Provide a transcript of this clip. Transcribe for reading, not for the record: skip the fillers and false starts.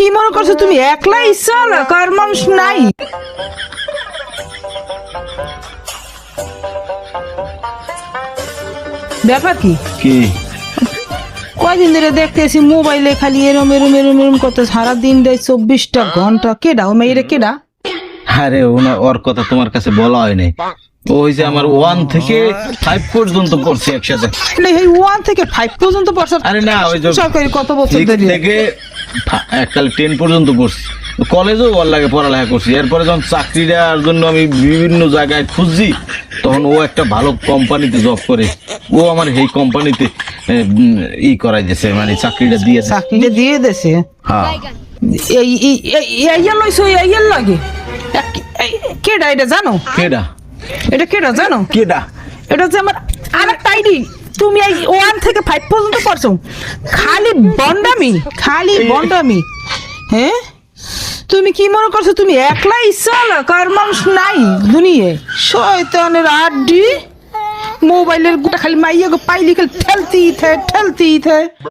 কি মনে করছো তুমি একলাই চলো কার মানুষ নাই? ব্যাপার কি কি কয়দিন ধরে দেখতেছি মোবাইলে খালি এরম এরম এরম এরম করতে সারাদিন দেয় 24টা ঘন্টা। কেডা ও মেয়েরে কেডা? আরে ওর কথা তোমার কাছে বলা হয়নি। ওই যে আমার 1 থেকে 5 পর্যন্ত পড়ছি একসাথে। এই 1 থেকে 5 পর্যন্ত পড়ছ? আরে না, ওই যে সরকারি কত বছর 6 ধরে? থেকে এককাল 10 পর্যন্ত পড়ছি। কলেজেও ওর লাগে পড়ালেখা করছি। এরপরে যখন চাকরিটার জন্য আমি বিভিন্ন জায়গায় খুঁজছি, তখন ও একটা ভালো কোম্পানিতে জব করে। ও আমার এই কোম্পানিতে করাই দিয়েছে, মানে চাকরিটা দিয়ে। চাকরিটা দিয়ে দেছে? হ্যাঁ। এই লইছো এই লাগে কেডা এটা জানো? কেডা? এটা কেডা জানো? কেডা? এটা হচ্ছে আমার আরেকটা আইডি। তুমি এই 1 থেকে 5 পর্যন্ত পড়ছো, খালি বন্ডামি। হ্যাঁ, তুমি কি মনে করছো তুমি একলাই চলো কার মানুষ নাই দুনিয়ায়? শয়তানের আড্ডি, মোবাইলের গোটা খালি মাইয়া পাইলি খালি ঠেলতেই থাকে।